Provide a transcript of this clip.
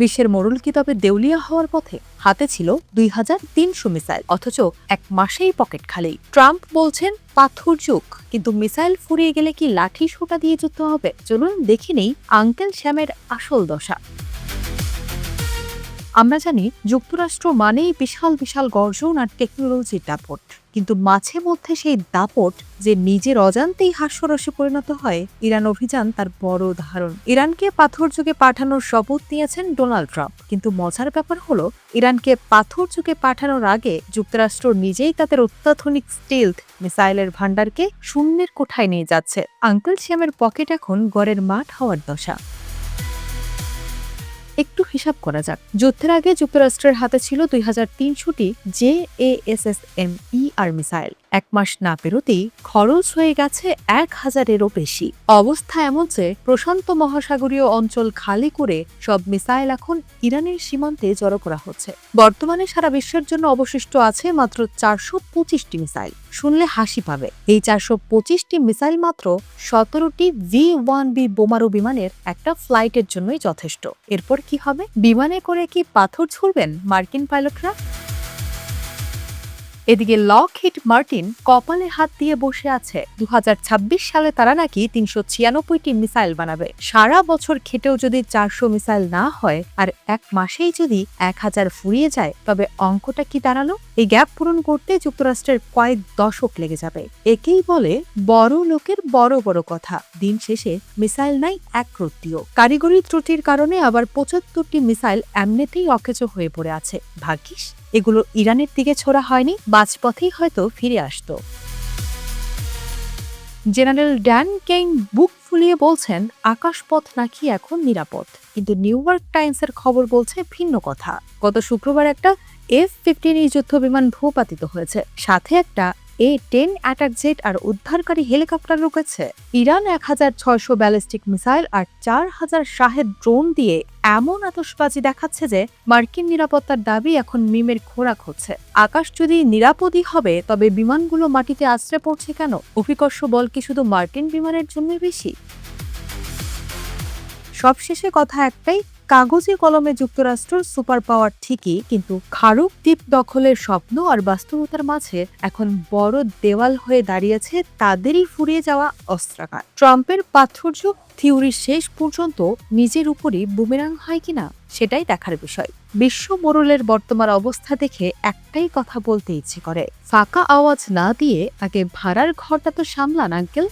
বিশ্বের মোড়ল কি তবে দেউলিয়া হওয়ার পথে? হাতে ছিল 2300 মিসাইল, অথচ এক মাসেই পকেট খালি। ট্রাম্প বলছেন পাথর যুগ, কিন্তু মিসাইল ফুরিয়ে গেলে কি লাঠি সোটা দিয়ে যুদ্ধ হবে? চলুন দেখে নেই আঙ্কেল শ্যামের আসল দশা। আমরা জানি যুক্তরাষ্ট্র মানেই বিশাল বিশাল গর্জন আর টেকনোলজির দাপট, কিন্তু মাঝে মধ্যে সেই দাপট যে নিজের অজান্তেই হাস্যরসে পরিণত হয়, ইরান অভিযান তার বড় উদাহরণ। ইরানকে পাথর যুগে পাঠানোর শপথ নিয়েছেন ডোনাল্ড ট্রাম্প, কিন্তু মজার ব্যাপার হলো ইরানকে পাথর যুগে পাঠানোর আগে যুক্তরাষ্ট্র নিজেই তাদের অত্যাধুনিক স্টিলথ মিসাইলের ভান্ডারকে শূন্যের কোঠায় নিয়ে যাচ্ছে। আঙ্কেল শ্যামের পকেট এখন গড়ের মাঠ হওয়ার দশা। একটু হিসাব করা যাক। যুদ্ধের আগে যুক্তরাষ্ট্রের হাতে ছিল 2300টি JASSM-ER মিসাইল। এক মাস না পেরোতেই খরচ হয়ে গেছে 1000-এরও বেশি। অবস্থা এমন যে প্রশান্ত মহাসাগরীয় অঞ্চল খালি করে সব মিসাইল এখন ইরানের সীমান্তে জড়ো করা হচ্ছে। বর্তমানে সারা বিশ্বের জন্য অবশিষ্ট আছে মাত্র 425টি মিসাইল। শুনলে হাসি পাবে, এই 425টি মিসাইল মাত্র 17টি V-1B বোমারু বিমানের একটা ফ্লাইটের জন্যই যথেষ্ট। এরপর কি হবে? বিমানে করে কি পাথর ছুড়বেন মার্কিন পাইলটরা? এদিকে লকহিড মার্টিন কপালে হাত দিয়ে বসে আছে। 2026 সালে তারা নাকি 396টি মিসাইল বানাবে। সারা বছর খেটেও যদি 400 মিসাইল না হয় আর এক মাসেই যদি 1000 ফুরিয়ে যায়, তবে অঙ্কটা কি দাঁড়ালো? এই গ্যাপ পূরণ করতে যুক্তরাষ্ট্রের কয়েক দশক লেগে যাবে। একেই বলে বড় লোকের বড় বড় কথা। দিন শেষে মিসাইল নাই এক রত্তিও। কারিগরি ত্রুটির কারণে আবার 75টি মিসাইল এমনিতেই অকেজো হয়ে পড়ে আছে। ভাগ্যিস এগুলো ইরানের দিকে ছোড়া হয়নি, বাজপথেই হয়তো ফিরে আসতো। জেনারেল ড্যান কেইন বুক ফুলিয়ে বলছেন আকাশপথ নাকি এখন নিরাপদ, কিন্তু নিউ ইয়র্ক টাইমসের খবর বলছে ভিন্ন কথা। গত শুক্রবার একটা F-15 যুদ্ধ বিমান ভূপাতিত হয়েছে, সাথে একটা A-10 অ্যাটাক জেট আর উদ্ধারকারী হেলিকপ্টার রয়েছে। ইরান 1600 ব্যালিস্টিক মিসাইল আর 4000 শাহেদ ড্রোন দিয়ে এমন আতশবাজি দেখাচ্ছে যে মার্কিন নিরাপত্তার দাবি এখন মিমের খোরাক হচ্ছে। আকাশ যদি নিরাপদই হবে, তবে বিমানগুলো মাটিতে আছড়ে পড়ছে কেন? অভিকর্ষ বল কি শুধু মার্কিন বিমানের জন্যই বেশি? সবশেষে কথা একটাই, কাগজে কলমে যুক্তরাষ্ট্রের সুপার পাওয়ার ঠিকই, কিন্তু খারুক দ্বীপ দখলের স্বপ্ন আর বাস্তবতার মাঝে এখন বড় দেওয়াল হয়ে দাঁড়িয়েছে তাদেরই ফুরিয়ে যাওয়া অস্ত্রাগার। ট্রাম্পের পাথর যুগ থিওরি শেষ পর্যন্ত নিজের উপরই বুমেরাং হয় কিনা সেটাই দেখার বিষয়। বিশ্ব মোড়লের বর্তমান অবস্থা দেখে একটাই কথা বলতে ইচ্ছে করে, ফাঁকা আওয়াজ না দিয়ে আগে ভাড়ার ঘরটা তো সামলান আঙ্কেল।